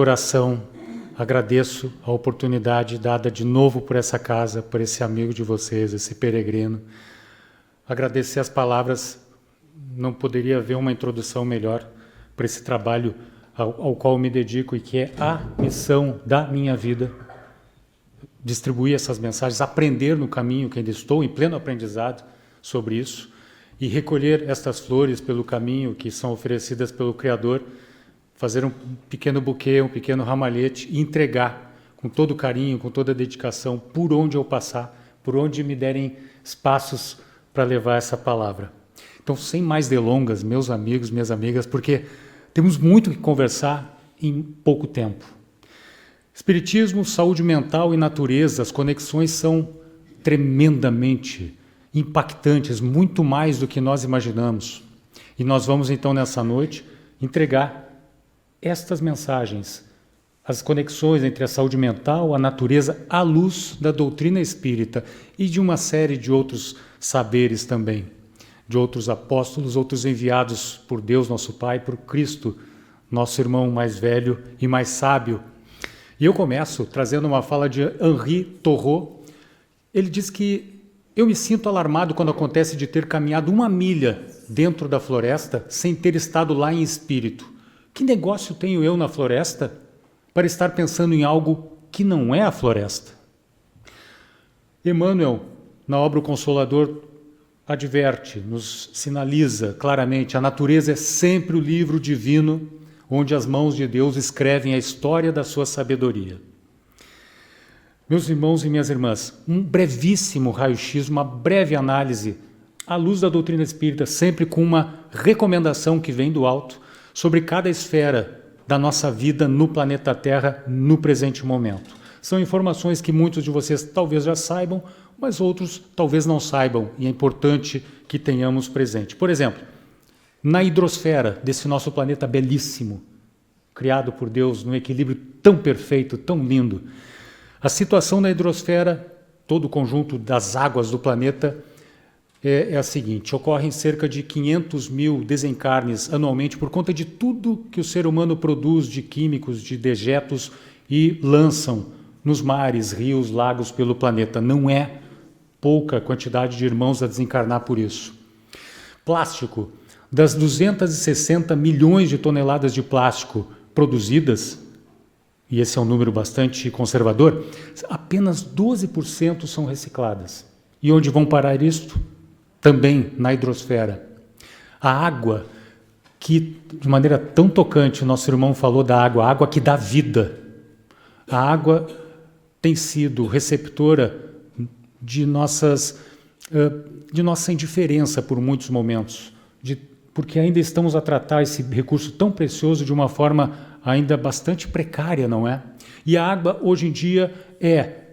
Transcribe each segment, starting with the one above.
coração, agradeço a oportunidade dada de novo por essa casa, por esse amigo de vocês, esse peregrino. Agradecer as palavras, não poderia haver uma introdução melhor para esse trabalho ao qual me dedico e que é a missão da minha vida. Distribuir essas mensagens, aprender no caminho que ainda estou, em pleno aprendizado sobre isso, e recolher estas flores pelo caminho que são oferecidas pelo Criador, fazer um pequeno buquê, um pequeno ramalhete e entregar com todo carinho, com toda dedicação, por onde eu passar, por onde me derem espaços para levar essa palavra. Então, sem mais delongas, meus amigos, minhas amigas, porque temos muito que conversar em pouco tempo. Espiritismo, saúde mental e natureza, as conexões são tremendamente impactantes, muito mais do que nós imaginamos. E nós vamos então nessa noite entregar estas mensagens, as conexões entre a saúde mental, a natureza, à luz da doutrina espírita e de uma série de outros saberes também, de outros apóstolos, outros enviados por Deus, nosso Pai, por Cristo, nosso irmão mais velho e mais sábio. E eu começo trazendo uma fala de Henri Thoreau. Ele diz que eu me sinto alarmado quando acontece de ter caminhado 1 milha dentro da floresta sem ter estado lá em espírito. Que negócio tenho eu na floresta para estar pensando em algo que não é a floresta? Emmanuel, na obra O Consolador, adverte, nos sinaliza claramente, a natureza é sempre o livro divino onde as mãos de Deus escrevem a história da sua sabedoria. Meus irmãos e minhas irmãs, um brevíssimo raio-x, uma breve análise, à luz da doutrina espírita, sempre com uma recomendação que vem do alto, sobre cada esfera da nossa vida no planeta Terra, no presente momento. São informações que muitos de vocês talvez já saibam, mas outros talvez não saibam, e é importante que tenhamos presente. Por exemplo, na hidrosfera desse nosso planeta belíssimo, criado por Deus num equilíbrio tão perfeito, tão lindo, a situação na hidrosfera, todo o conjunto das águas do planeta, é a seguinte: ocorrem cerca de 500 mil desencarnes anualmente por conta de tudo que o ser humano produz de químicos, de dejetos e lançam nos mares, rios, lagos pelo planeta. Não é pouca quantidade de irmãos a desencarnar por isso. Plástico. Das 260 milhões de toneladas de plástico produzidas, e esse é um número bastante conservador, apenas 12% são recicladas. E onde vão parar isto? Também na hidrosfera. A água, que de maneira tão tocante, nosso irmão falou da água, a água que dá vida. A água tem sido receptora de nossa indiferença por muitos momentos, porque ainda estamos a tratar esse recurso tão precioso de uma forma ainda bastante precária, não é? E a água, hoje em dia, é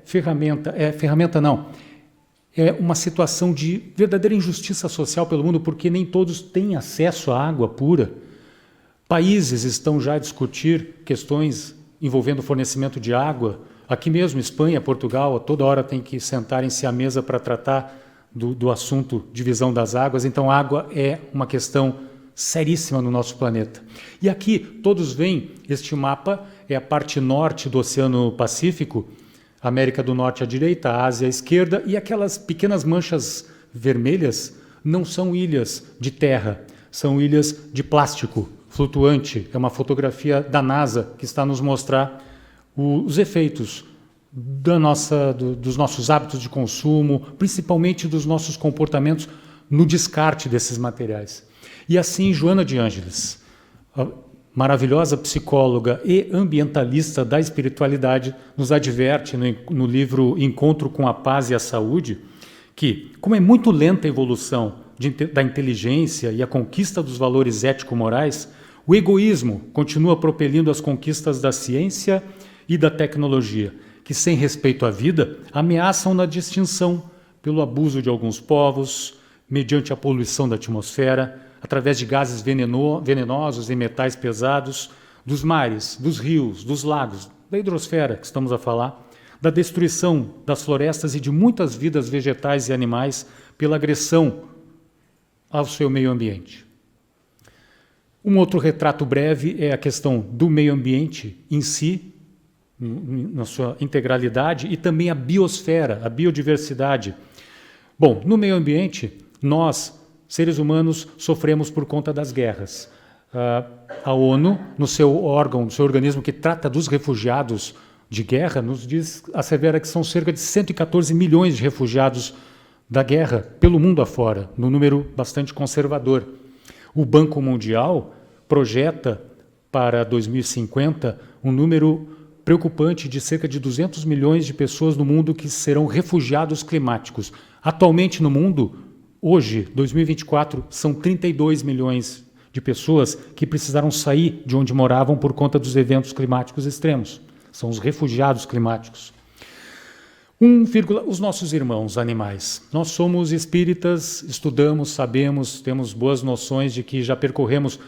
uma situação de verdadeira injustiça social pelo mundo, porque nem todos têm acesso à água pura. Países estão já a discutir questões envolvendo o fornecimento de água. Aqui mesmo, Espanha, Portugal, a toda hora tem que sentarem-se à mesa para tratar do assunto divisão das águas. Então, a água é uma questão seríssima no nosso planeta. E aqui, todos veem, este mapa é a parte norte do Oceano Pacífico, América do Norte à direita, a Ásia à esquerda, e aquelas pequenas manchas vermelhas não são ilhas de terra, são ilhas de plástico flutuante. É uma fotografia da NASA que está a nos mostrar os efeitos dos nossos hábitos de consumo, principalmente dos nossos comportamentos no descarte desses materiais. E assim, Joana de Ângeles, a maravilhosa psicóloga e ambientalista da espiritualidade, nos adverte no livro Encontro com a Paz e a Saúde, que, como é muito lenta a evolução da inteligência e a conquista dos valores ético-morais, o egoísmo continua propelindo as conquistas da ciência e da tecnologia, que, sem respeito à vida, ameaçam na extinção pelo abuso de alguns povos, mediante a poluição da atmosfera, através de gases venenosos e metais pesados, dos mares, dos rios, dos lagos, da hidrosfera que estamos a falar, da destruição das florestas e de muitas vidas vegetais e animais pela agressão ao seu meio ambiente. Um outro retrato breve é a questão do meio ambiente em si, na sua integralidade, e também a biosfera, a biodiversidade. Bom, no meio ambiente, nós, seres humanos, sofremos por conta das guerras. A ONU, no seu órgão, no seu organismo que trata dos refugiados de guerra, nos diz, assevera que são cerca de 114 milhões de refugiados da guerra pelo mundo afora, num número bastante conservador. O Banco Mundial projeta para 2050 um número preocupante de cerca de 200 milhões de pessoas no mundo que serão refugiados climáticos. Atualmente no mundo, hoje, 2024, são 32 milhões de pessoas que precisaram sair de onde moravam por conta dos eventos climáticos extremos. São os refugiados climáticos. Os nossos irmãos animais. Nós somos espíritas, estudamos, sabemos, temos boas noções de que já percorremos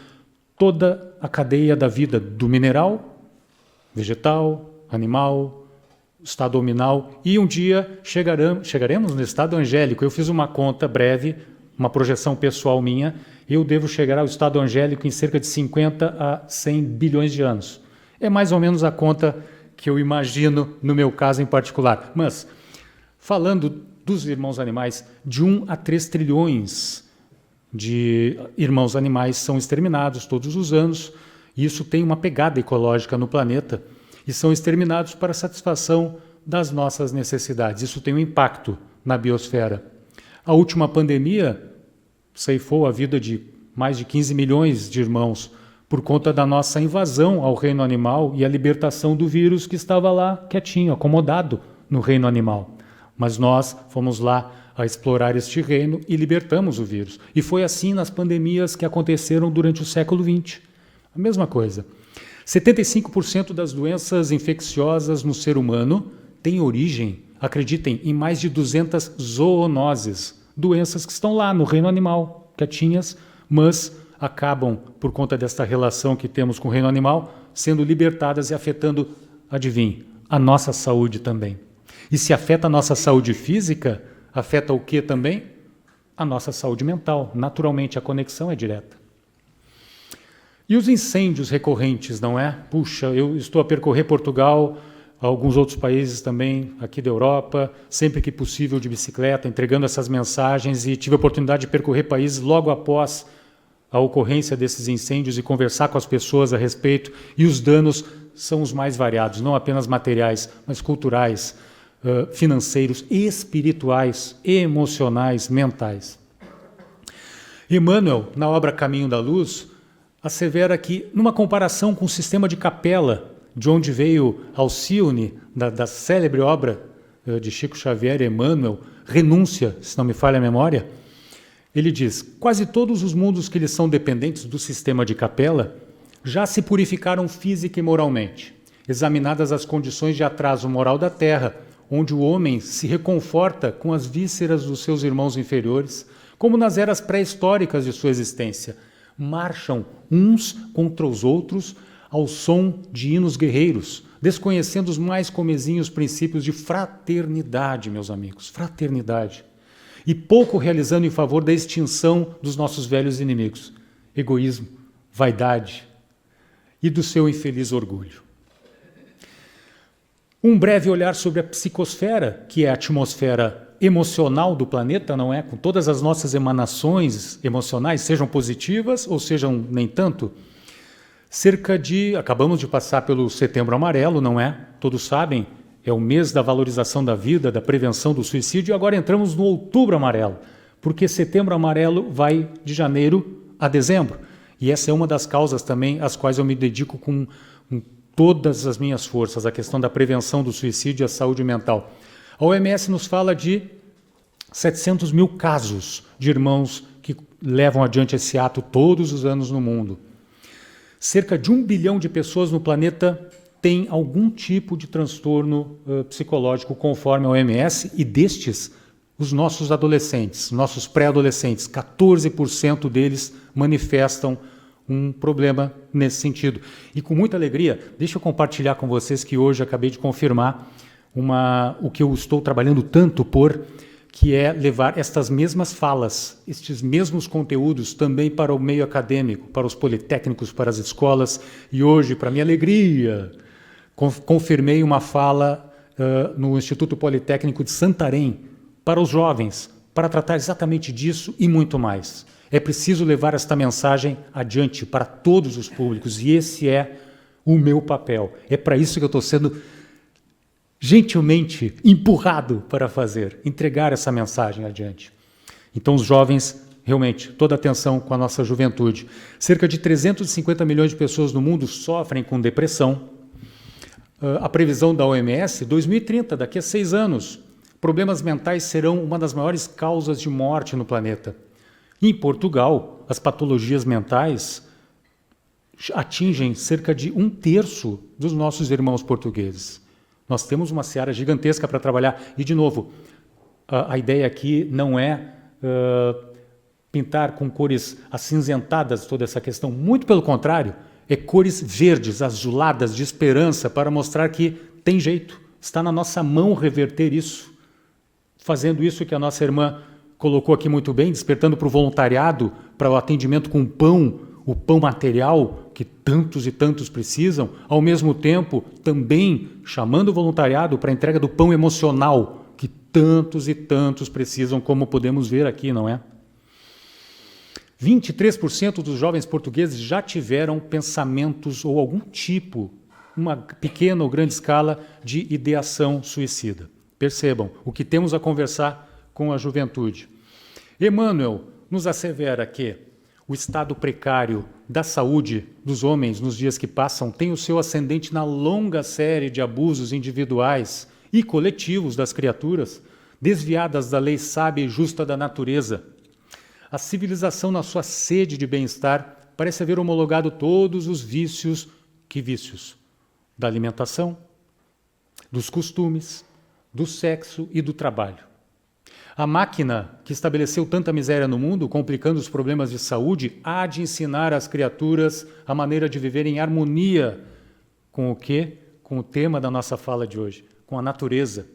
toda a cadeia da vida, do mineral, vegetal, animal, estado hominal, e um dia chegaremos no estado angélico. Eu fiz uma conta breve, uma projeção pessoal minha, eu devo chegar ao estado angélico em cerca de 50 a 100 bilhões de anos. É mais ou menos a conta que eu imagino no meu caso em particular. Mas, falando dos irmãos animais, de 1 a 3 trilhões de irmãos animais são exterminados todos os anos, e isso tem uma pegada ecológica no planeta, e são exterminados para a satisfação das nossas necessidades. Isso tem um impacto na biosfera. A última pandemia ceifou a vida de mais de 15 milhões de irmãos por conta da nossa invasão ao reino animal e a libertação do vírus que estava lá quietinho, acomodado no reino animal. Mas nós fomos lá a explorar este reino e libertamos o vírus. E foi assim nas pandemias que aconteceram durante o século XX. A mesma coisa. 75% das doenças infecciosas no ser humano têm origem, acreditem, em mais de 200 zoonoses, doenças que estão lá no reino animal, quietinhas, mas acabam, por conta desta relação que temos com o reino animal, sendo libertadas e afetando, adivinhe, a nossa saúde também. E se afeta a nossa saúde física, afeta o que também? A nossa saúde mental. Naturalmente, a conexão é direta. E os incêndios recorrentes, não é? Puxa, eu estou a percorrer Portugal, alguns outros países também, aqui da Europa, sempre que possível de bicicleta, entregando essas mensagens, e tive a oportunidade de percorrer países logo após a ocorrência desses incêndios e conversar com as pessoas a respeito, e os danos são os mais variados, não apenas materiais, mas culturais, financeiros, espirituais, emocionais, mentais. Emmanuel, na obra Caminho da Luz, assevera que, numa comparação com o sistema de capela, de onde veio Alcione, da célebre obra de Chico Xavier, Emmanuel, Renúncia, se não me falha a memória, ele diz: quase todos os mundos que lhes são dependentes do sistema de capela já se purificaram física e moralmente, examinadas as condições de atraso moral da Terra, onde o homem se reconforta com as vísceras dos seus irmãos inferiores, como nas eras pré-históricas de sua existência, marcham uns contra os outros ao som de hinos guerreiros, desconhecendo os mais comezinhos princípios de fraternidade, meus amigos, fraternidade, e pouco realizando em favor da extinção dos nossos velhos inimigos, egoísmo, vaidade e do seu infeliz orgulho. Um breve olhar sobre a psicosfera, que é a atmosfera emocional do planeta, não é? Com todas as nossas emanações emocionais, sejam positivas ou sejam nem tanto. Acabamos de passar pelo Setembro Amarelo, não é? Todos sabem, é o mês da valorização da vida, da prevenção do suicídio, e agora entramos no Outubro Amarelo, porque Setembro Amarelo vai de janeiro a dezembro. E essa é uma das causas também às quais eu me dedico com todas as minhas forças, a questão da prevenção do suicídio e a saúde mental. A OMS nos fala de 700 mil casos de irmãos que levam adiante esse ato todos os anos no mundo. Cerca de 1 bilhão de pessoas no planeta têm algum tipo de transtorno psicológico, conforme a OMS, e destes, os nossos adolescentes, nossos pré-adolescentes, 14% deles manifestam um problema nesse sentido. E com muita alegria, deixa eu compartilhar com vocês que hoje acabei de confirmar o que eu estou trabalhando tanto por que é levar estas mesmas falas, estes mesmos conteúdos também para o meio acadêmico, para os politécnicos, para as escolas. E hoje, para minha alegria, confirmei uma fala no Instituto Politécnico de Santarém para os jovens, para tratar exatamente disso e muito mais. É preciso levar esta mensagem adiante para todos os públicos, e esse é o meu papel. É para isso que eu estou sendo gentilmente empurrado para fazer, entregar essa mensagem adiante. Então, os jovens, realmente, toda atenção com a nossa juventude. Cerca de 350 milhões de pessoas no mundo sofrem com depressão. A previsão da OMS, 2030, daqui a 6 anos, problemas mentais serão uma das maiores causas de morte no planeta. Em Portugal, as patologias mentais atingem cerca de 1/3 dos nossos irmãos portugueses. Nós temos uma seara gigantesca para trabalhar. E, de novo, a ideia aqui não é pintar com cores acinzentadas toda essa questão. Muito pelo contrário, é cores verdes, azuladas, de esperança, para mostrar que tem jeito. Está na nossa mão reverter isso. Fazendo isso que a nossa irmã colocou aqui muito bem, despertando para o voluntariado, para o atendimento com pão, o pão material que tantos e tantos precisam, ao mesmo tempo também chamando o voluntariado para a entrega do pão emocional que tantos e tantos precisam, como podemos ver aqui, não é? 23% dos jovens portugueses já tiveram pensamentos ou algum tipo, uma pequena ou grande escala, de ideação suicida. Percebam, o que temos a conversar com a juventude. Emmanuel nos assevera que o estado precário da saúde dos homens nos dias que passam tem o seu ascendente na longa série de abusos individuais e coletivos das criaturas, desviadas da lei sábia e justa da natureza. A civilização, na sua sede de bem-estar, parece haver homologado todos os vícios. Que vícios? Da alimentação, dos costumes, do sexo e do trabalho. A máquina que estabeleceu tanta miséria no mundo, complicando os problemas de saúde, há de ensinar às criaturas a maneira de viver em harmonia com o quê? Com o tema da nossa fala de hoje, com a natureza.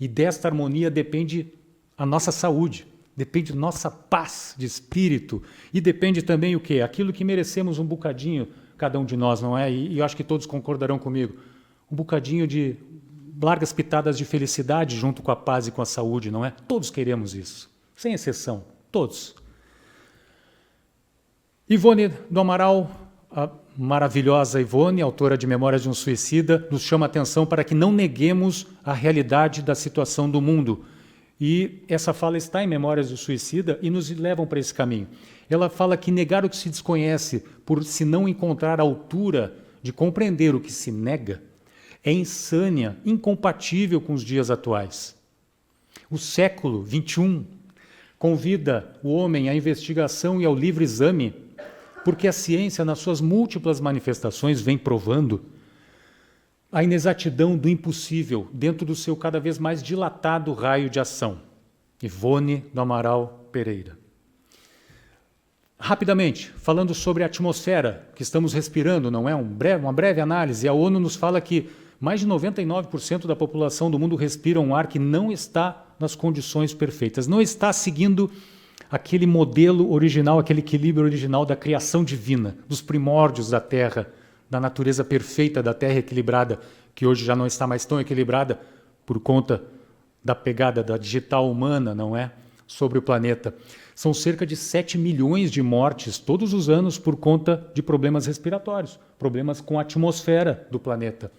E desta harmonia depende a nossa saúde, depende nossa paz de espírito e depende também o quê? Aquilo que merecemos um bocadinho, cada um de nós, não é? E eu acho que todos concordarão comigo. Um bocadinho de largas pitadas de felicidade junto com a paz e com a saúde, não é? Todos queremos isso, sem exceção, todos. Ivone do Amaral, a maravilhosa Ivone, autora de Memórias de um Suicida, nos chama a atenção para que não neguemos a realidade da situação do mundo. E essa fala está em Memórias do Suicida e nos levam para esse caminho. Ela fala que negar o que se desconhece por se não encontrar a altura de compreender o que se nega é insânia, incompatível com os dias atuais. O século XXI convida o homem à investigação e ao livre exame, porque a ciência, nas suas múltiplas manifestações, vem provando a inexatidão do impossível dentro do seu cada vez mais dilatado raio de ação. Ivone do Amaral Pereira. Rapidamente, falando sobre a atmosfera que estamos respirando, não é? Uma breve análise. A ONU nos fala que mais de 99% da população do mundo respira um ar que não está nas condições perfeitas, não está seguindo aquele modelo original, aquele equilíbrio original da criação divina, dos primórdios da Terra, da natureza perfeita da Terra equilibrada, que hoje já não está mais tão equilibrada por conta da pegada da digital humana, não é? Sobre o planeta. São cerca de 7 milhões de mortes todos os anos por conta de problemas respiratórios, problemas com a atmosfera do planeta.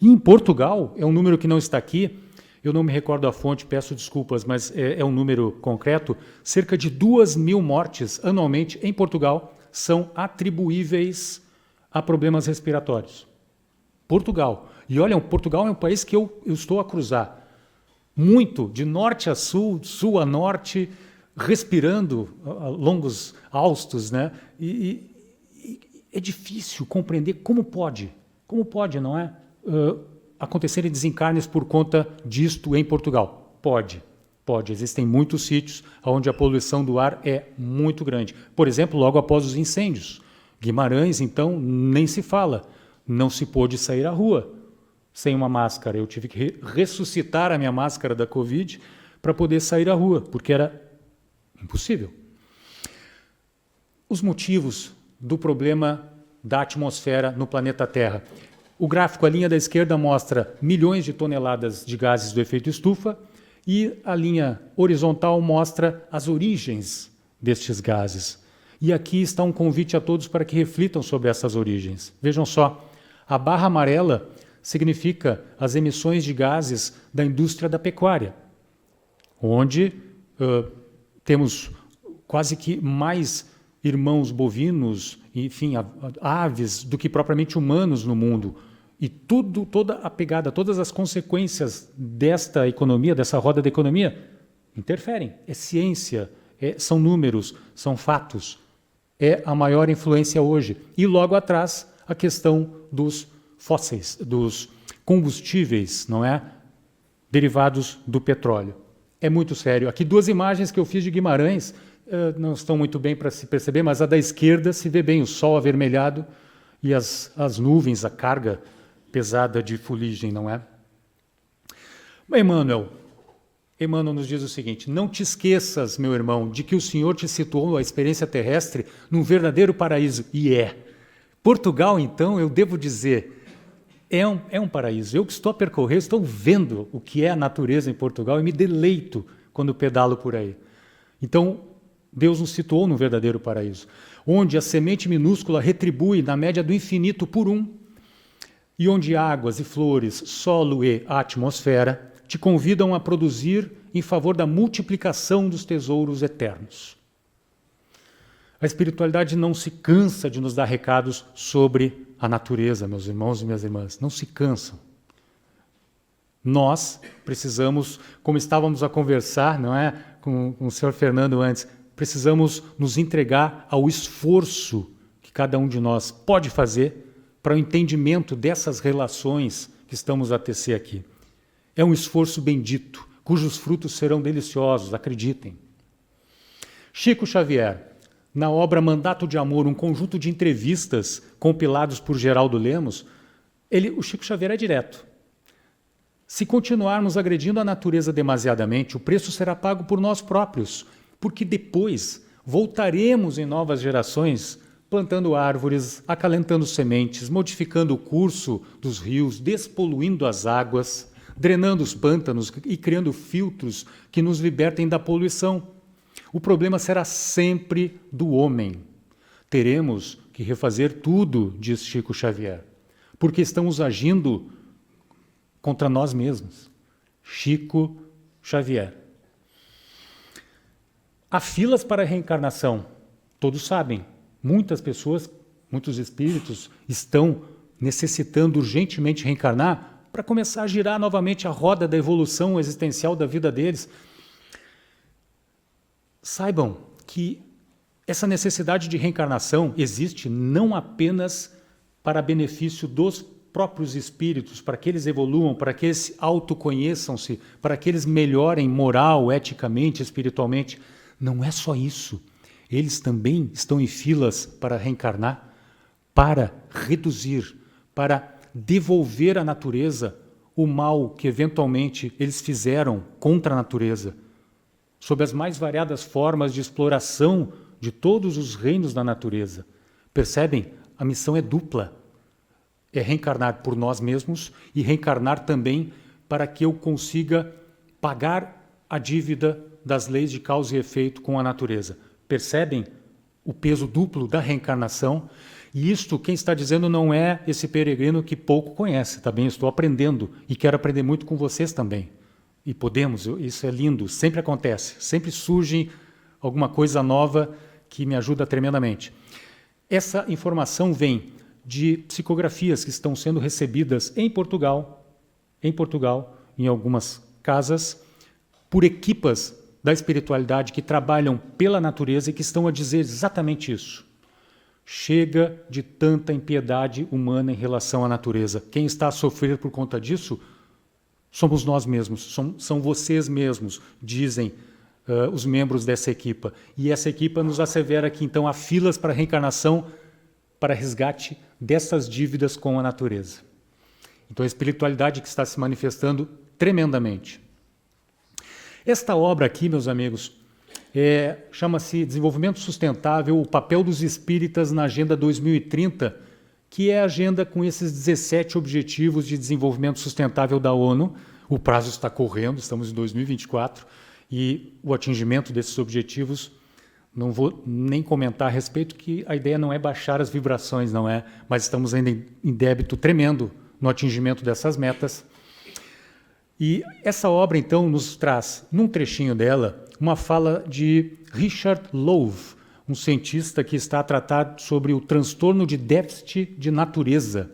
E em Portugal, é um número que não está aqui, eu não me recordo a fonte, peço desculpas, mas é um número concreto, cerca de 2.000 mortes anualmente em Portugal são atribuíveis a problemas respiratórios. Portugal. E olha, Portugal é um país que eu estou a cruzar muito, de norte a sul, sul a norte, respirando a longos haustos, né? E é difícil compreender como pode, não é? Acontecerem desencarnes por conta disto em Portugal. Pode. Existem muitos sítios onde a poluição do ar é muito grande. Por exemplo, logo após os incêndios. Guimarães, então, nem se fala. Não se pôde sair à rua sem uma máscara. Eu tive que ressuscitar a minha máscara da Covid para poder sair à rua, porque era impossível. Os motivos do problema da atmosfera no planeta Terra. O gráfico, a linha da esquerda, mostra milhões de toneladas de gases do efeito estufa e a linha horizontal mostra as origens destes gases. E aqui está um convite a todos para que reflitam sobre essas origens. Vejam só, a barra amarela significa as emissões de gases da indústria da pecuária, onde temos quase que mais irmãos bovinos, enfim, aves, do que propriamente humanos no mundo. E toda a pegada, todas as consequências desta economia, dessa roda da economia, interferem. É ciência, são números, são fatos. É a maior influência hoje. E logo atrás, a questão dos fósseis, dos combustíveis, não é? Derivados do petróleo. É muito sério. Aqui 2 imagens que eu fiz de Guimarães, não estão muito bem para se perceber, mas a da esquerda se vê bem o sol avermelhado e as nuvens, a carga pesada de fuligem, não é? Emmanuel nos diz o seguinte: não te esqueças, meu irmão, de que o Senhor te situou a experiência terrestre num verdadeiro paraíso. E é. Portugal, então, eu devo dizer, é um paraíso. Eu que estou a percorrer, estou vendo o que é a natureza em Portugal e me deleito quando pedalo por aí. Então, Deus nos situou num verdadeiro paraíso, onde a semente minúscula retribui na média do infinito por 1, e onde águas e flores, solo e atmosfera te convidam a produzir em favor da multiplicação dos tesouros eternos. A espiritualidade não se cansa de nos dar recados sobre a natureza, meus irmãos e minhas irmãs, não se cansam. Nós precisamos, como estávamos a conversar, não é, com o senhor Fernando antes, precisamos nos entregar ao esforço que cada um de nós pode fazer para o entendimento dessas relações que estamos a tecer aqui. É um esforço bendito, cujos frutos serão deliciosos, acreditem. Chico Xavier, na obra Mandato de Amor, um conjunto de entrevistas compilados por Geraldo Lemos, o Chico Xavier é direto. Se continuarmos agredindo a natureza demasiadamente, o preço será pago por nós próprios, porque depois voltaremos em novas gerações plantando árvores, acalentando sementes, modificando o curso dos rios, despoluindo as águas, drenando os pântanos e criando filtros que nos libertem da poluição. O problema será sempre do homem. Teremos que refazer tudo, diz Chico Xavier, porque estamos agindo contra nós mesmos. Chico Xavier. Há filas para a reencarnação, todos sabem. Muitas pessoas, muitos espíritos estão necessitando urgentemente reencarnar para começar a girar novamente a roda da evolução existencial da vida deles. Saibam que essa necessidade de reencarnação existe não apenas para benefício dos próprios espíritos, para que eles evoluam, para que eles autoconheçam-se, para que eles melhorem moral, eticamente, espiritualmente. Não é só isso. Eles também estão em filas para reencarnar, para reduzir, para devolver à natureza o mal que eventualmente eles fizeram contra a natureza, sob as mais variadas formas de exploração de todos os reinos da natureza. Percebem? A missão é dupla. É reencarnar por nós mesmos e reencarnar também para que eu consiga pagar a dívida das leis de causa e efeito com a natureza. Percebem o peso duplo da reencarnação? E isto, quem está dizendo, não é esse peregrino que pouco conhece, tá bem? Estou aprendendo e quero aprender muito com vocês também. E podemos, isso é lindo, sempre acontece, sempre surge alguma coisa nova que me ajuda tremendamente. Essa informação vem de psicografias que estão sendo recebidas em Portugal, em algumas casas, por equipas da espiritualidade que trabalham pela natureza e que estão a dizer exatamente isso. Chega de tanta impiedade humana em relação à natureza. Quem está a sofrer por conta disso somos nós mesmos, são vocês mesmos, dizem os membros dessa equipa. E essa equipa nos assevera que então há filas para reencarnação, para resgate dessas dívidas com a natureza. Então a espiritualidade que está se manifestando tremendamente. Esta obra aqui, meus amigos, chama-se Desenvolvimento Sustentável, o papel dos espíritas na Agenda 2030, que é a agenda com esses 17 Objetivos de Desenvolvimento Sustentável da ONU. O prazo está correndo, estamos em 2024, e o atingimento desses objetivos, não vou nem comentar a respeito, que a ideia não é baixar as vibrações, não é, mas estamos ainda em débito tremendo no atingimento dessas metas. E essa obra, então, nos traz, num trechinho dela, uma fala de Richard Louv, um cientista que está a tratar sobre o transtorno de déficit de natureza.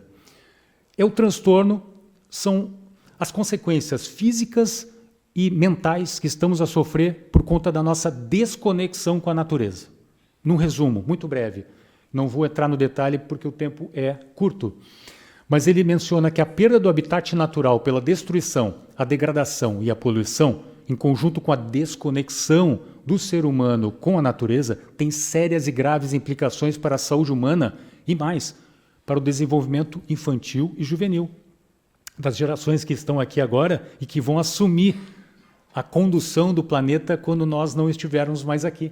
O transtorno são as consequências físicas e mentais que estamos a sofrer por conta da nossa desconexão com a natureza. Num resumo, muito breve, não vou entrar no detalhe porque o tempo é curto, mas ele menciona que a perda do habitat natural pela destruição, a degradação e a poluição, em conjunto com a desconexão do ser humano com a natureza, tem sérias e graves implicações para a saúde humana e mais, para o desenvolvimento infantil e juvenil das gerações que estão aqui agora e que vão assumir a condução do planeta quando nós não estivermos mais aqui.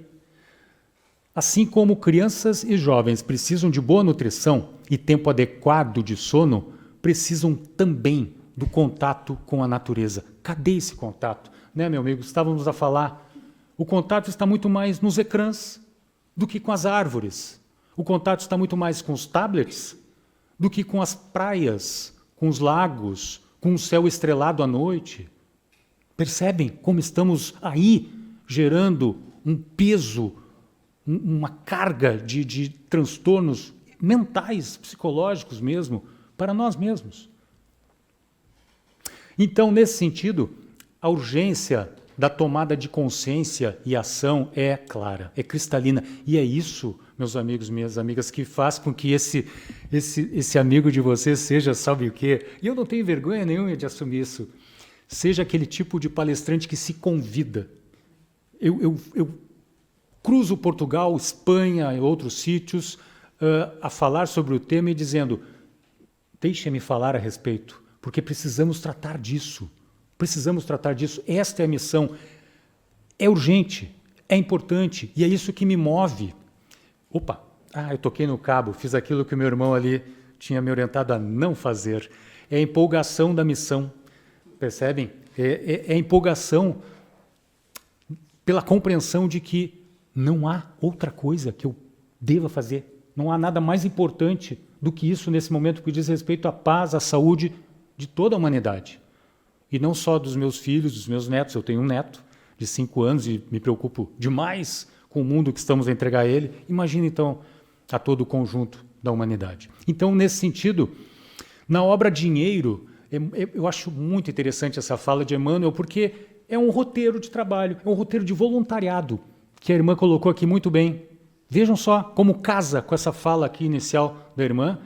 Assim como crianças e jovens precisam de boa nutrição e tempo adequado de sono, precisam também do contato com a natureza. Cadê esse contato? Né, meu amigo? Estávamos a falar, o contato está muito mais nos ecrãs do que com as árvores. O contato está muito mais com os tablets do que com as praias, com os lagos, com o céu estrelado à noite. Percebem como estamos aí gerando um peso, uma carga de transtornos mentais, psicológicos mesmo, para nós mesmos. Então, nesse sentido, a urgência da tomada de consciência e ação é clara, é cristalina. E é isso, meus amigos, minhas amigas, que faz com que esse amigo de vocês seja, sabe o quê? E eu não tenho vergonha nenhuma de assumir isso. Seja aquele tipo de palestrante que se convida. Eu cruzo Portugal, Espanha e outros sítios a falar sobre o tema e dizendo, deixe-me falar a respeito, porque precisamos tratar disso. Precisamos tratar disso. Esta é a missão. É urgente, é importante e é isso que me move. Opa, eu toquei no cabo, fiz aquilo que o meu irmão ali tinha me orientado a não fazer. É a empolgação da missão. Percebem? É a empolgação pela compreensão de que não há outra coisa que eu deva fazer. Não há nada mais importante do que isso nesse momento que diz respeito à paz, à saúde de toda a humanidade. E não só dos meus filhos, dos meus netos. Eu tenho um neto de 5 anos e me preocupo demais com o mundo que estamos a entregar a ele. Imagina, então, a todo o conjunto da humanidade. Então, nesse sentido, na obra Dinheiro, eu acho muito interessante essa fala de Emmanuel, porque é um roteiro de trabalho, é um roteiro de voluntariado, que a irmã colocou aqui muito bem. Vejam só como casa com essa fala aqui inicial da irmã,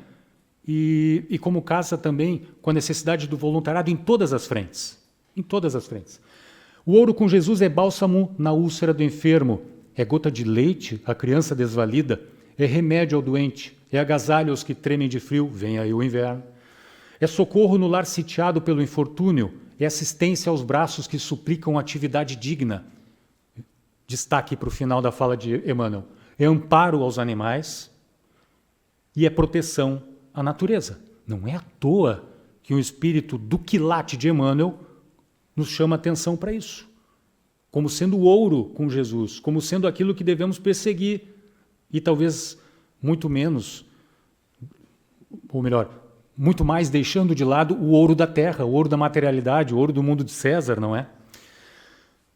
e como casa também com a necessidade do voluntariado em todas as frentes. Em todas as frentes. O ouro com Jesus é bálsamo na úlcera do enfermo, é gota de leite à criança desvalida, é remédio ao doente, é agasalho aos que tremem de frio, vem aí o inverno. É socorro no lar sitiado pelo infortúnio, é assistência aos braços que suplicam atividade digna. Destaque para o final da fala de Emmanuel. É amparo aos animais e é proteção à natureza. Não é à toa que o espírito do quilate de Emmanuel nos chama atenção para isso. Como sendo o ouro com Jesus, como sendo aquilo que devemos perseguir e talvez muito menos, ou melhor, muito mais deixando de lado o ouro da terra, o ouro da materialidade, o ouro do mundo de César, não é?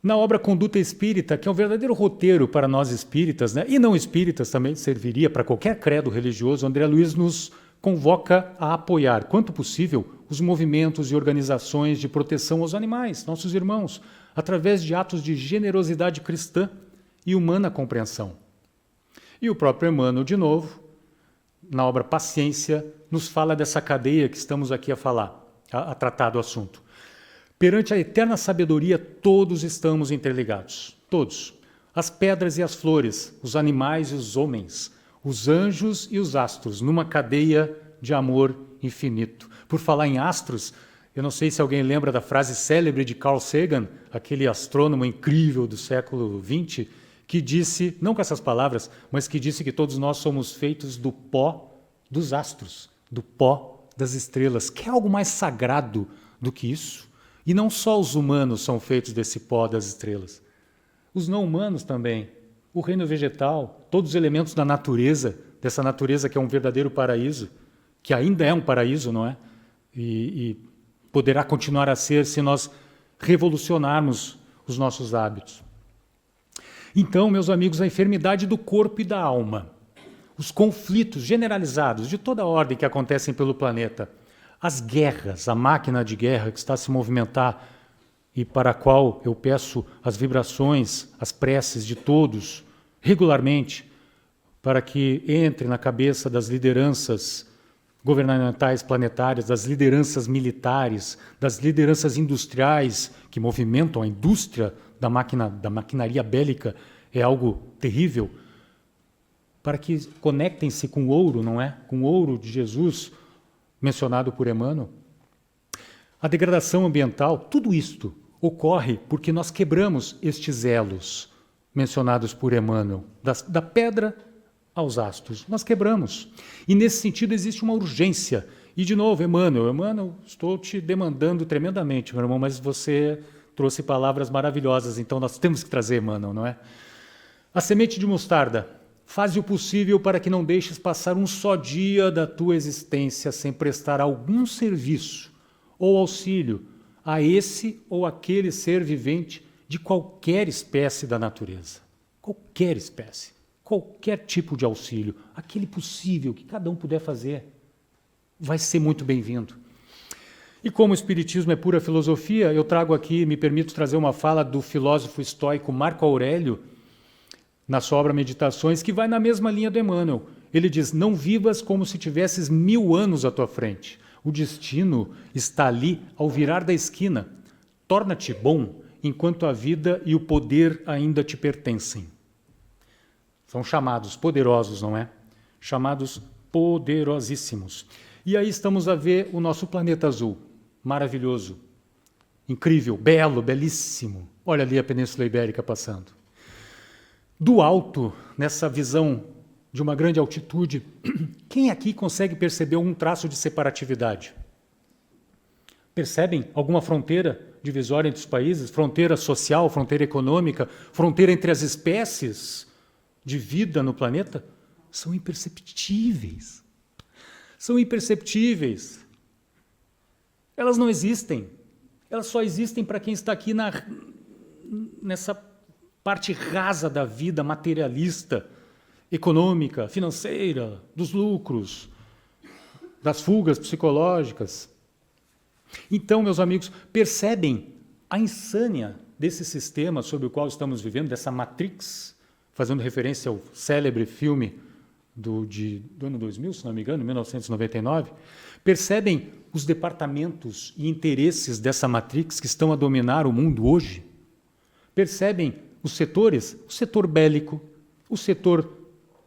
Na obra Conduta Espírita, que é um verdadeiro roteiro para nós espíritas, né? E não espíritas também serviria para qualquer credo religioso, André Luiz nos convoca a apoiar, quanto possível, os movimentos e organizações de proteção aos animais, nossos irmãos, através de atos de generosidade cristã e humana compreensão. E o próprio Emmanuel, de novo, na obra Paciência, nos fala dessa cadeia que estamos aqui a falar, a tratar do assunto. Perante a eterna sabedoria, todos estamos interligados. Todos. As pedras e as flores, os animais e os homens, os anjos e os astros, numa cadeia de amor infinito. Por falar em astros, Eu não sei se alguém lembra da frase célebre de Carl Sagan, aquele astrônomo incrível do século XX, que disse, não com essas palavras, mas que disse que todos nós somos feitos do pó dos astros, do pó das estrelas. Quer algo mais sagrado do que isso? E não só os humanos são feitos desse pó das estrelas. Os não humanos também. O reino vegetal, todos os elementos da natureza, dessa natureza que é um verdadeiro paraíso, que ainda é um paraíso, não é? E poderá continuar a ser se nós revolucionarmos os nossos hábitos. Então, meus amigos, a enfermidade do corpo e da alma, os conflitos generalizados de toda ordem que acontecem pelo planeta, as guerras, a máquina de guerra que está a se movimentar e para a qual eu peço as vibrações, as preces de todos, regularmente, para que entre na cabeça das lideranças governamentais planetárias, das lideranças militares, das lideranças industriais que movimentam a indústria da maquinaria bélica, é algo terrível, para que conectem-se com o ouro, não é? Com o ouro de Jesus, mencionado por Emmanuel. A degradação ambiental, tudo isto ocorre porque nós quebramos estes elos mencionados por Emmanuel, da pedra aos astros. Nós quebramos. E nesse sentido existe uma urgência. E de novo, Emmanuel, estou te demandando tremendamente, meu irmão, mas você trouxe palavras maravilhosas, então nós temos que trazer Emmanuel, não é? A semente de mostarda, faze o possível para que não deixes passar um só dia da tua existência sem prestar algum serviço ou auxílio a esse ou aquele ser vivente de qualquer espécie da natureza. Qualquer espécie, qualquer tipo de auxílio, aquele possível que cada um puder fazer, vai ser muito bem-vindo. E como o Espiritismo é pura filosofia, eu trago aqui, me permito trazer uma fala do filósofo estoico Marco Aurélio, na sua obra Meditações, que vai na mesma linha do Emmanuel. Ele diz, não vivas como se tivesses 1000 anos à tua frente. O destino está ali ao virar da esquina. Torna-te bom enquanto a vida e o poder ainda te pertencem. São chamados poderosos, não é? Chamados poderosíssimos. E aí estamos a ver o nosso planeta azul. Maravilhoso, incrível, belo, belíssimo. Olha ali a Península Ibérica passando. Do alto, nessa visão de uma grande altitude, quem aqui consegue perceber algum traço de separatividade? Percebem alguma fronteira divisória entre os países? Fronteira social, fronteira econômica, fronteira entre as espécies de vida no planeta? São imperceptíveis. São imperceptíveis. Elas não existem. Elas só existem para quem está aqui nessa parte rasa da vida materialista, econômica, financeira, dos lucros, das fugas psicológicas. Então, meus amigos, percebem a insânia desse sistema sobre o qual estamos vivendo, dessa Matrix, fazendo referência ao célebre filme do ano 2000, se não me engano, 1999, percebem os departamentos e interesses dessa Matrix que estão a dominar o mundo hoje? Percebem os setores, o setor bélico, o setor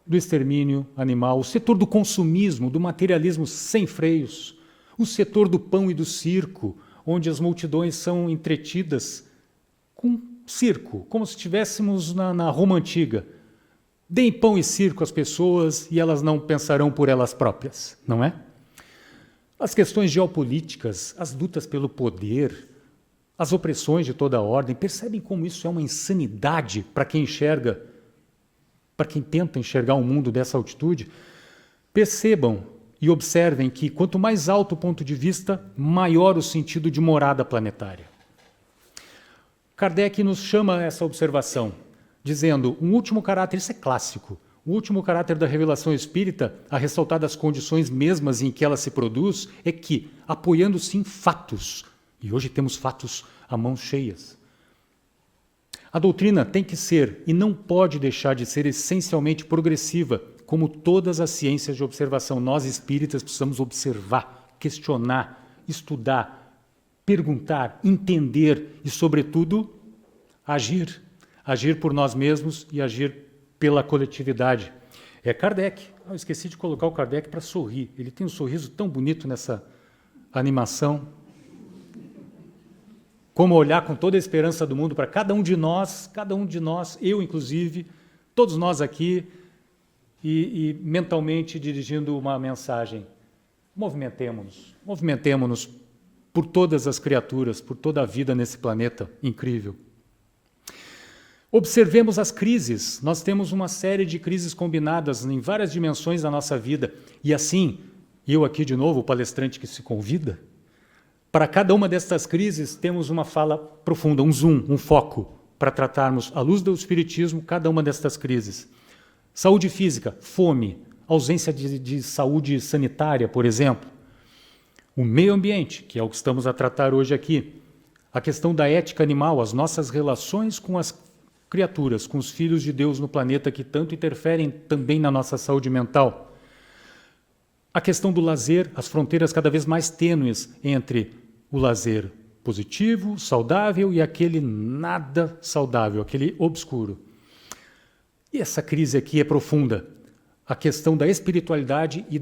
do extermínio animal, o setor do consumismo, do materialismo sem freios, o setor do pão e do circo, onde as multidões são entretidas com circo, como se estivéssemos na Roma Antiga. Deem pão e circo às pessoas e elas não pensarão por elas próprias, não é? As questões geopolíticas, as lutas pelo poder, as opressões de toda a ordem, percebem como isso é uma insanidade para quem enxerga, para quem tenta enxergar o mundo dessa altitude? Percebam e observem que quanto mais alto o ponto de vista, maior o sentido de morada planetária. Kardec nos chama a essa observação, dizendo, um último caráter, isso é clássico, o último caráter da revelação espírita, a ressaltar das condições mesmas em que ela se produz, é que, apoiando-se em fatos, e hoje temos fatos a mãos cheias, a doutrina tem que ser e não pode deixar de ser essencialmente progressiva, como todas as ciências de observação. Nós espíritas precisamos observar, questionar, estudar, perguntar, entender e, sobretudo, agir. Agir por nós mesmos e agir pela coletividade. É Kardec. Eu esqueci de colocar o Kardec para sorrir. Ele tem um sorriso tão bonito nessa animação. como olhar com toda a esperança do mundo para cada um de nós, eu inclusive, todos nós aqui, e mentalmente dirigindo uma mensagem. Movimentemo-nos por todas as criaturas, por toda a vida nesse planeta incrível. Observemos as crises. Nós temos uma série de crises combinadas em várias dimensões da nossa vida. E assim, eu aqui de novo, o palestrante que se convida, para cada uma destas crises temos uma fala profunda, um zoom, um foco, para tratarmos, à luz do Espiritismo, cada uma destas crises. Saúde física, fome, ausência de saúde sanitária, por exemplo. O meio ambiente, que é o que estamos a tratar hoje aqui. A questão da ética animal, as nossas relações com as criaturas, com os filhos de Deus no planeta que tanto interferem também na nossa saúde mental. A questão do lazer, as fronteiras cada vez mais tênues entre o lazer positivo, saudável e aquele nada saudável, aquele obscuro. E essa crise aqui é profunda. A questão da espiritualidade e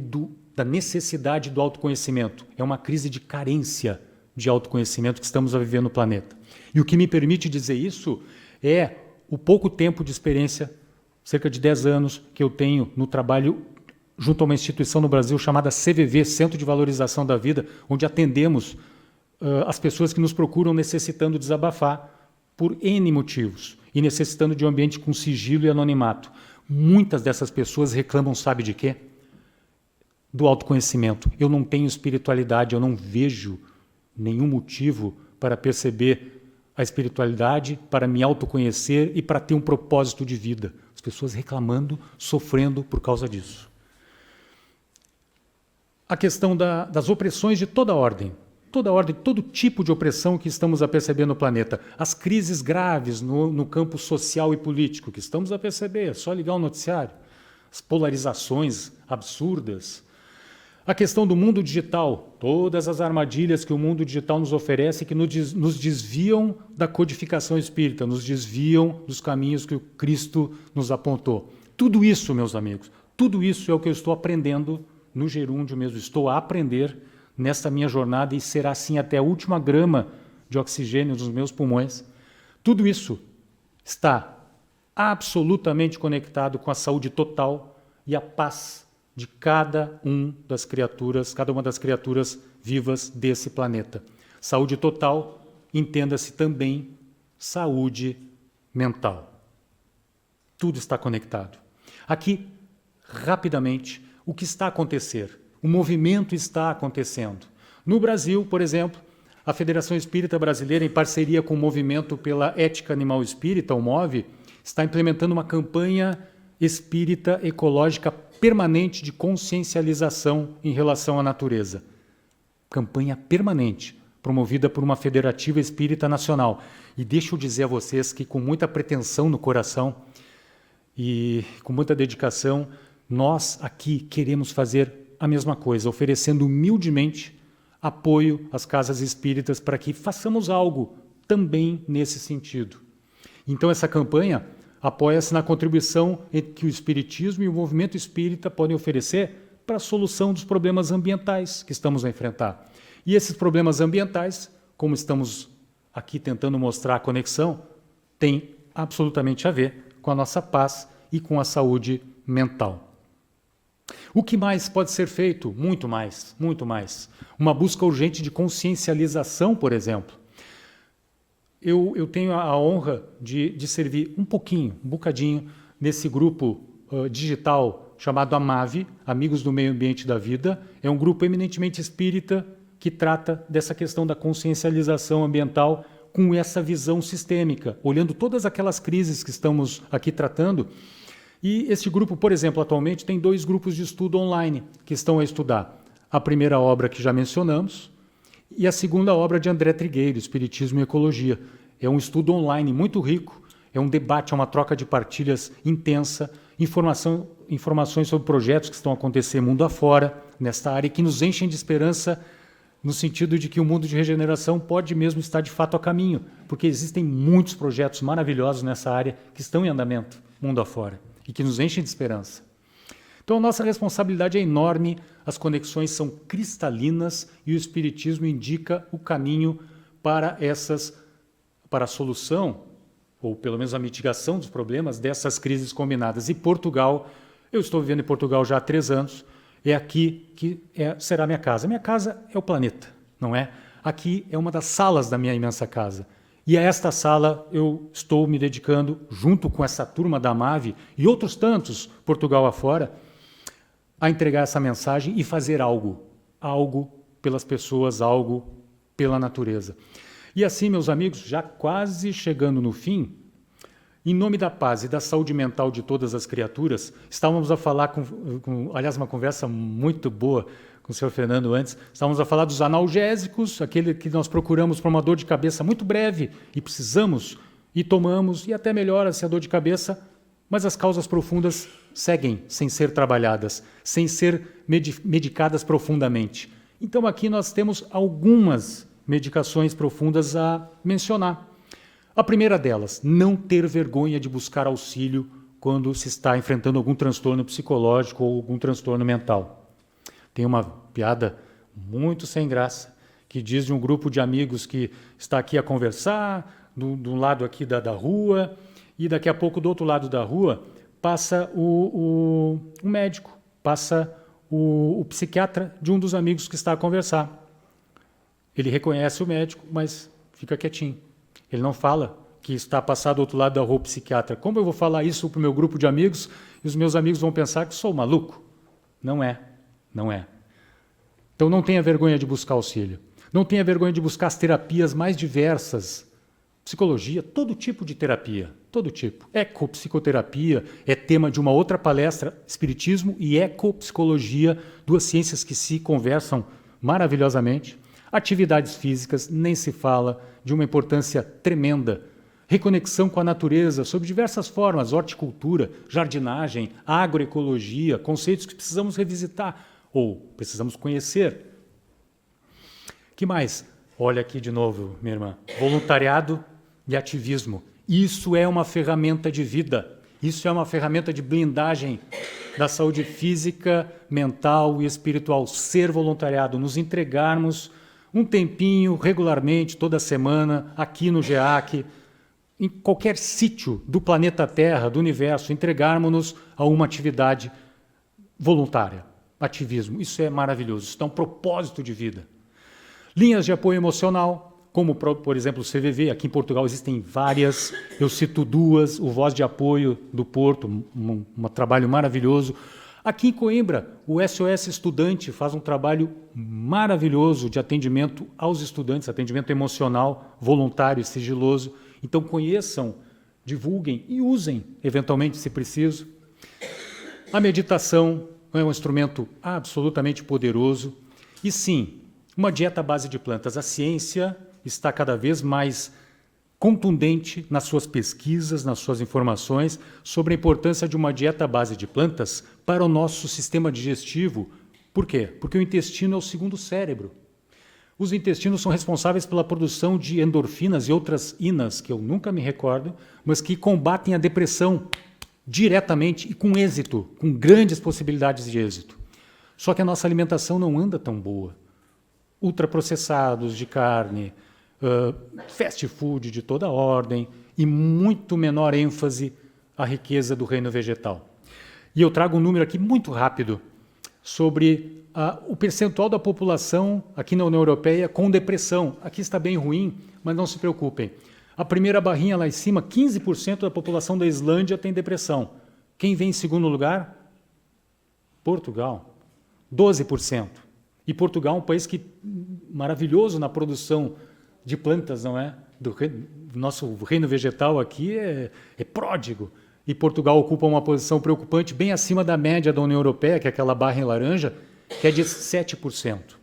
da necessidade do autoconhecimento. É uma crise de carência de autoconhecimento que estamos a viver no planeta. E o que me permite dizer isso é o pouco tempo de experiência, cerca de 10 anos, que eu tenho no trabalho junto a uma instituição no Brasil chamada CVV, Centro de Valorização da Vida, onde atendemos as pessoas que nos procuram necessitando desabafar por N motivos e necessitando de um ambiente com sigilo e anonimato. Muitas dessas pessoas reclamam, sabe de quê? Do autoconhecimento. Eu não tenho espiritualidade, eu não vejo nenhum motivo para perceber a espiritualidade, para me autoconhecer e para ter um propósito de vida. As pessoas reclamando, sofrendo por causa disso. A questão das opressões de toda ordem, todo tipo de opressão que estamos a perceber no planeta. As crises graves no campo social e político que estamos a perceber, é só ligar o noticiário. As polarizações absurdas. A questão do mundo digital, todas as armadilhas que o mundo digital nos oferece que nos desviam da codificação espírita, nos desviam dos caminhos que o Cristo nos apontou. Tudo isso, meus amigos, tudo isso é o que eu estou aprendendo no gerúndio mesmo. Estou a aprender nesta minha jornada e será assim até a última grama de oxigênio dos meus pulmões. Tudo isso está absolutamente conectado com a saúde total e a paz de cada uma das criaturas vivas desse planeta. Saúde total, entenda-se também saúde mental. Tudo está conectado. Aqui, rapidamente, o que está a acontecer? O movimento está acontecendo. No Brasil, por exemplo, a Federação Espírita Brasileira, em parceria com o Movimento pela Ética Animal Espírita, o MOVE, está implementando uma campanha espírita ecológica permanente de consciencialização em relação à natureza. Campanha permanente, promovida por uma federativa espírita nacional. E deixa eu dizer a vocês que com muita pretensão no coração e com muita dedicação, nós aqui queremos fazer a mesma coisa, oferecendo humildemente apoio às casas espíritas para que façamos algo também nesse sentido. Então essa campanha apoia-se na contribuição que o Espiritismo e o movimento espírita podem oferecer para a solução dos problemas ambientais que estamos a enfrentar. E esses problemas ambientais, como estamos aqui tentando mostrar a conexão, têm absolutamente a ver com a nossa paz e com a saúde mental. O que mais pode ser feito? Muito mais, muito mais. Uma busca urgente de consciencialização, por exemplo. Eu tenho a honra de servir um bocadinho, nesse grupo digital chamado AMAVE, Amigos do Meio Ambiente da Vida. É um grupo eminentemente espírita que trata dessa questão da consciencialização ambiental com essa visão sistêmica, olhando todas aquelas crises que estamos aqui tratando. E esse grupo, por exemplo, atualmente tem 2 grupos de estudo online que estão a estudar. A primeira obra que já mencionamos e a segunda obra de André Trigueiro, Espiritismo e Ecologia. É um estudo online muito rico, é um debate, é uma troca de partilhas intensa, informações sobre projetos que estão a acontecer mundo afora, nesta área, que nos enchem de esperança no sentido de que o mundo de regeneração pode mesmo estar de fato a caminho, porque existem muitos projetos maravilhosos nessa área que estão em andamento mundo afora e que nos enchem de esperança. Então a nossa responsabilidade é enorme, as conexões são cristalinas e o Espiritismo indica o caminho para essas para a solução, ou pelo menos a mitigação dos problemas dessas crises combinadas. E Portugal, eu estou vivendo em Portugal já há 3 anos, é aqui que será minha casa. Minha casa é o planeta, não é? Aqui é uma das salas da minha imensa casa. E a esta sala eu estou me dedicando, junto com essa turma da MAVE e outros tantos, Portugal afora, a entregar essa mensagem e fazer algo pelas pessoas, algo pela natureza. E assim, meus amigos, já quase chegando no fim, em nome da paz e da saúde mental de todas as criaturas, estávamos a falar, aliás, uma conversa muito boa com o senhor Fernando antes, estávamos a falar dos analgésicos, aquele que nós procuramos para uma dor de cabeça muito breve e precisamos, e tomamos, e até melhora-se a dor de cabeça, mas as causas profundas seguem sem ser trabalhadas, sem ser medicadas profundamente. Então aqui nós temos algumas medicações profundas a mencionar. A primeira delas, não ter vergonha de buscar auxílio quando se está enfrentando algum transtorno psicológico ou algum transtorno mental. Tem uma piada muito sem graça que diz de um grupo de amigos que está aqui a conversar, do lado aqui da rua, e daqui a pouco do outro lado da rua passa o médico, passa o psiquiatra de um dos amigos que está a conversar. Ele reconhece o médico, mas fica quietinho. Ele não fala que está passado do outro lado da rua o psiquiatra. Como eu vou falar isso para o meu grupo de amigos e os meus amigos vão pensar que sou maluco? Não é, não é. Então não tenha vergonha de buscar auxílio. Não tenha vergonha de buscar as terapias mais diversas. Psicologia, todo tipo de terapia, todo tipo. Ecopsicoterapia é tema de uma outra palestra, Espiritismo e Ecopsicologia, 2 ciências que se conversam maravilhosamente. Atividades físicas, nem se fala, de uma importância tremenda. Reconexão com a natureza, sob diversas formas, horticultura, jardinagem, agroecologia, conceitos que precisamos revisitar ou precisamos conhecer. Que mais? Olha aqui de novo, minha irmã. Voluntariado e ativismo. Isso é uma ferramenta de vida. Isso é uma ferramenta de blindagem da saúde física, mental e espiritual. Ser voluntariado, nos entregarmos um tempinho, regularmente, toda semana, aqui no GEAC, em qualquer sítio do planeta Terra, do universo, entregarmos-nos a uma atividade voluntária, ativismo. Isso é maravilhoso, isso dá um propósito de vida. Linhas de apoio emocional, como, por exemplo, o CVV. Aqui em Portugal existem várias, eu cito 2, o Voz de Apoio do Porto, um trabalho maravilhoso. Aqui em Coimbra, o SOS Estudante faz um trabalho maravilhoso de atendimento aos estudantes, atendimento emocional, voluntário e sigiloso. Então conheçam, divulguem e usem, eventualmente, se preciso. A meditação é um instrumento absolutamente poderoso. E sim, uma dieta à base de plantas. A ciência está cada vez mais contundente nas suas pesquisas, nas suas informações sobre a importância de uma dieta à base de plantas para o nosso sistema digestivo. Por quê? Porque o intestino é o segundo cérebro. Os intestinos são responsáveis pela produção de endorfinas e outras inas, que eu nunca me recordo, mas que combatem a depressão diretamente e com êxito, com grandes possibilidades de êxito. Só que a nossa alimentação não anda tão boa. Ultraprocessados de carne, fast food de toda ordem e muito menor ênfase à riqueza do reino vegetal. E eu trago um número aqui muito rápido sobre o percentual da população aqui na União Europeia com depressão. Aqui está bem ruim, mas não se preocupem. A primeira barrinha lá em cima, 15% da população da Islândia tem depressão. Quem vem em segundo lugar? Portugal, 12%. E Portugal é um país maravilhoso na produção de plantas, não é? Do nosso reino vegetal aqui é pródigo. E Portugal ocupa uma posição preocupante, bem acima da média da União Europeia, que é aquela barra em laranja, que é de 7%.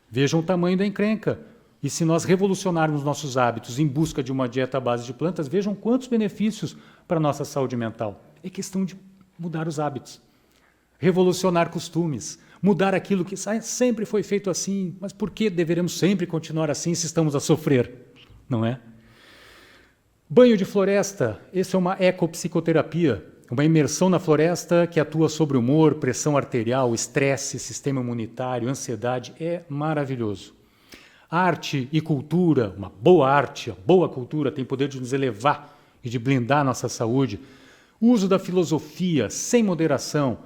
Vejam o tamanho da encrenca. E se nós revolucionarmos nossos hábitos em busca de uma dieta à base de plantas, vejam quantos benefícios para a nossa saúde mental. É questão de mudar os hábitos, revolucionar costumes, mudar aquilo que sempre foi feito assim, mas por que deveremos sempre continuar assim se estamos a sofrer? Não é? Banho de floresta, essa é uma ecopsicoterapia, uma imersão na floresta que atua sobre humor, pressão arterial, estresse, sistema imunitário, ansiedade, é maravilhoso. Arte e cultura, uma boa arte, a boa cultura tem poder de nos elevar e de blindar a nossa saúde. O uso da filosofia sem moderação.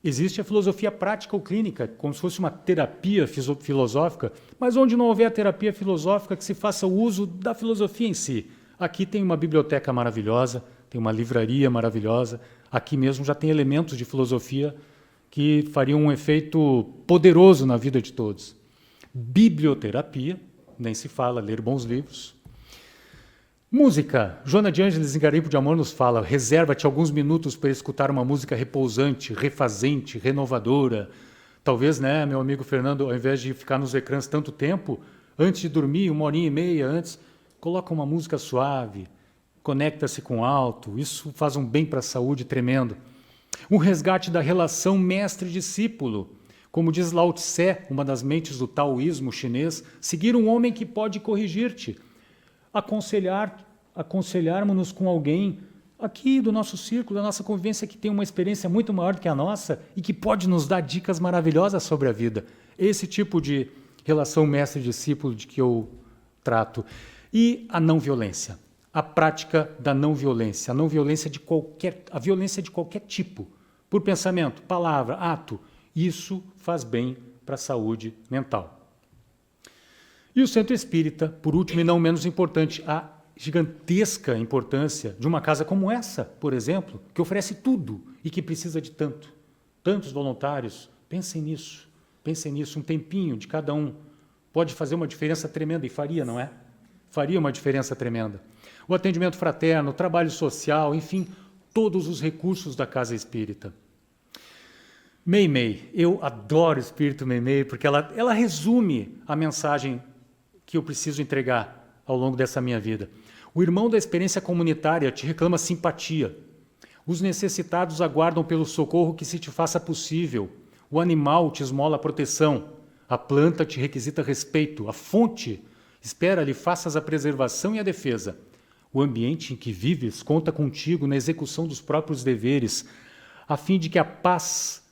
Existe a filosofia prática ou clínica, como se fosse uma terapia filosófica, mas onde não houver a terapia filosófica, que se faça o uso da filosofia em si. Aqui tem uma biblioteca maravilhosa, tem uma livraria maravilhosa, aqui mesmo já tem elementos de filosofia que fariam um efeito poderoso na vida de todos. Biblioterapia, nem se fala, ler bons livros. Música. Joana de Ângeles, em Garimpo de Amor, nos fala: reserva-te alguns minutos para escutar uma música repousante, refazente, renovadora. Talvez, né, meu amigo Fernando, ao invés de ficar nos ecrãs tanto tempo, antes de dormir, 1h30 antes, coloca uma música suave, conecta-se com o alto. Isso faz um bem para a saúde tremendo. Um resgate da relação mestre-discípulo. Como diz Lao Tse, uma das mentes do taoísmo chinês, seguir um homem que pode corrigir-te. Aconselharmos-nos com alguém aqui do nosso círculo, da nossa convivência, que tem uma experiência muito maior do que a nossa e que pode nos dar dicas maravilhosas sobre a vida. Esse tipo de relação mestre-discípulo de que eu trato. E a não violência. A prática da não violência. A violência de qualquer tipo. Por pensamento, palavra, ato. Isso faz bem para a saúde mental. E o Centro Espírita, por último e não menos importante, a gigantesca importância de uma casa como essa, por exemplo, que oferece tudo e que precisa de tantos voluntários. Pensem nisso, um tempinho de cada um. Pode fazer uma diferença tremenda, e faria, não é? Faria uma diferença tremenda. O atendimento fraterno, o trabalho social, enfim, todos os recursos da Casa Espírita. Meimei, eu adoro o Espírito Meimei, porque ela resume a mensagem que eu preciso entregar ao longo dessa minha vida. O irmão da experiência comunitária te reclama simpatia. Os necessitados aguardam pelo socorro que se te faça possível. O animal te esmola proteção. A planta te requisita respeito. A fonte espera lhe faças a preservação e a defesa. O ambiente em que vives conta contigo na execução dos próprios deveres, a fim de que a paz,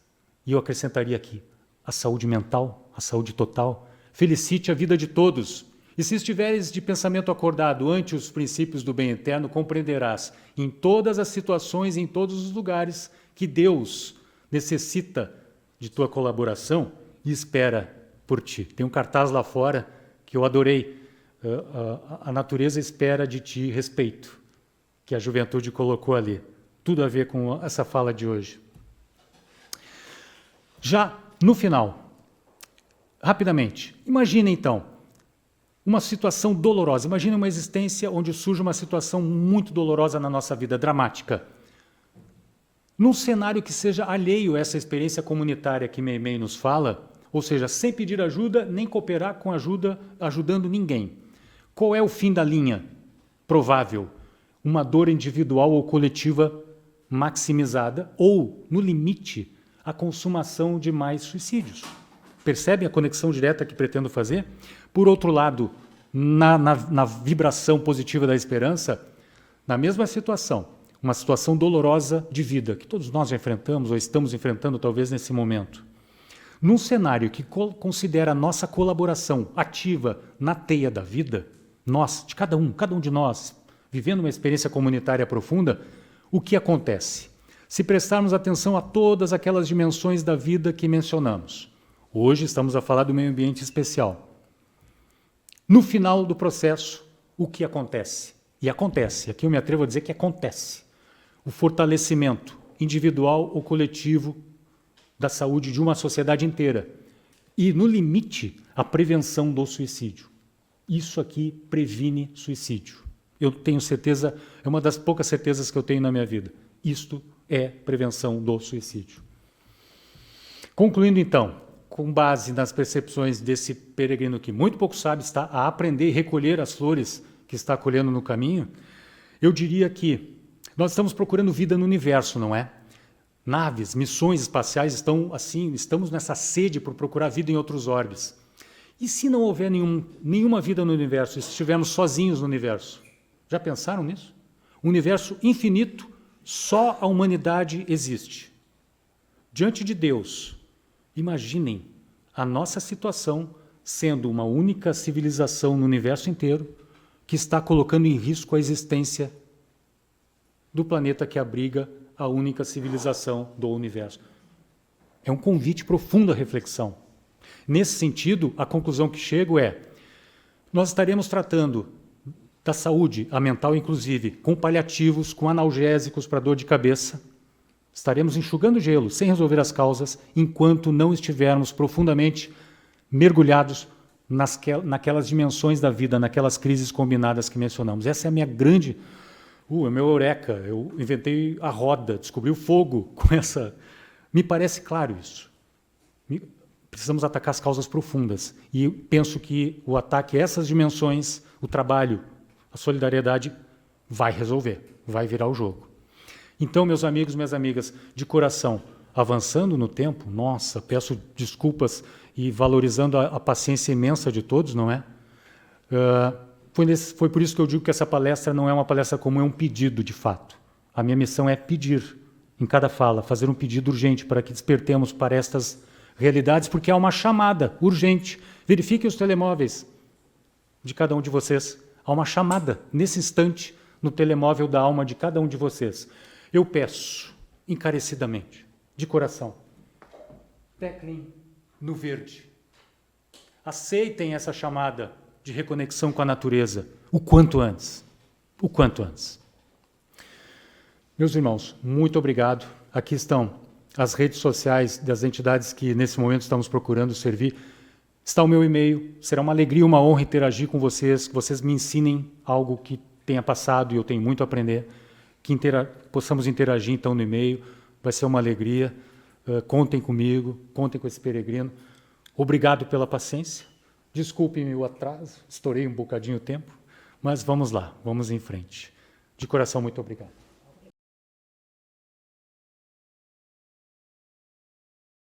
e eu acrescentaria aqui, a saúde mental, a saúde total, felicite a vida de todos. E se estiveres de pensamento acordado ante os princípios do bem eterno, compreenderás, em todas as situações, em todos os lugares, que Deus necessita de tua colaboração e espera por ti. Tem um cartaz lá fora que eu adorei. A natureza espera de ti respeito, que a juventude colocou ali. Tudo a ver com essa fala de hoje. Já no final, rapidamente, imagine então uma situação dolorosa. Imagine uma existência onde surge uma situação muito dolorosa na nossa vida, dramática. Num cenário que seja alheio a essa experiência comunitária que Meimei nos fala, ou seja, sem pedir ajuda, nem cooperar com ajuda, ajudando ninguém. Qual é o fim da linha? Provável. Uma dor individual ou coletiva maximizada ou, no limite, a consumação de mais suicídios. Percebe a conexão direta que pretendo fazer? Por outro lado, na vibração positiva da esperança, na mesma situação, uma situação dolorosa de vida, que todos nós já enfrentamos ou estamos enfrentando talvez nesse momento. Num cenário que considera a nossa colaboração ativa na teia da vida, nós, de cada um de nós, vivendo uma experiência comunitária profunda, o que acontece? Se prestarmos atenção a todas aquelas dimensões da vida que mencionamos. Hoje estamos a falar do meio ambiente especial. No final do processo, o que acontece? E acontece, aqui eu me atrevo a dizer que acontece. O fortalecimento individual ou coletivo da saúde de uma sociedade inteira. E, no limite, a prevenção do suicídio. Isso aqui previne suicídio. Eu tenho certeza, é uma das poucas certezas que eu tenho na minha vida. Isto é prevenção do suicídio. Concluindo então, com base nas percepções desse peregrino que muito pouco sabe, está a aprender e recolher as flores que está colhendo no caminho, eu diria que nós estamos procurando vida no universo, não é? Naves, missões espaciais estão assim, estamos nessa sede por procurar vida em outros orbes. E se não houver nenhuma vida no universo, se estivermos sozinhos no universo? Já pensaram nisso? Um universo infinito, só a humanidade existe. Diante de Deus, imaginem a nossa situação sendo uma única civilização no universo inteiro que está colocando em risco a existência do planeta que abriga a única civilização do universo. É um convite profundo à reflexão. Nesse sentido, a conclusão que chego é: nós estaremos tratando da saúde, a mental inclusive, com paliativos, com analgésicos para dor de cabeça. Estaremos enxugando gelo, sem resolver as causas, enquanto não estivermos profundamente mergulhados naquelas dimensões da vida, naquelas crises combinadas que mencionamos. Essa é a minha grande... é meu eureka. Eu inventei a roda, descobri o fogo com essa... Me parece claro isso. Precisamos atacar as causas profundas. E penso que o ataque a essas dimensões, o trabalho, a solidariedade, vai resolver, vai virar o jogo. Então, meus amigos, minhas amigas, de coração, avançando no tempo, nossa, peço desculpas e valorizando a paciência imensa de todos, não é? Foi por isso que eu digo que essa palestra não é uma palestra comum, é um pedido, de fato. A minha missão é pedir, em cada fala, fazer um pedido urgente para que despertemos para estas realidades, porque há uma chamada urgente. Verifiquem os telemóveis de cada um de vocês. Há uma chamada, nesse instante, no telemóvel da alma de cada um de vocês. Eu peço, encarecidamente, de coração, teclem no verde. Aceitem essa chamada de reconexão com a natureza o quanto antes. O quanto antes. Meus irmãos, muito obrigado. Aqui estão as redes sociais das entidades que nesse momento estamos procurando servir. Está o meu e-mail. Será uma alegria, uma honra interagir com vocês, que vocês me ensinem algo que tenha passado e eu tenho muito a aprender. Que possamos interagir então no e-mail. Vai ser uma alegria. Contem comigo, contem com esse peregrino. Obrigado pela paciência. Desculpe-me o atraso, estourei um bocadinho o tempo, mas vamos lá, vamos em frente. De coração, muito obrigado.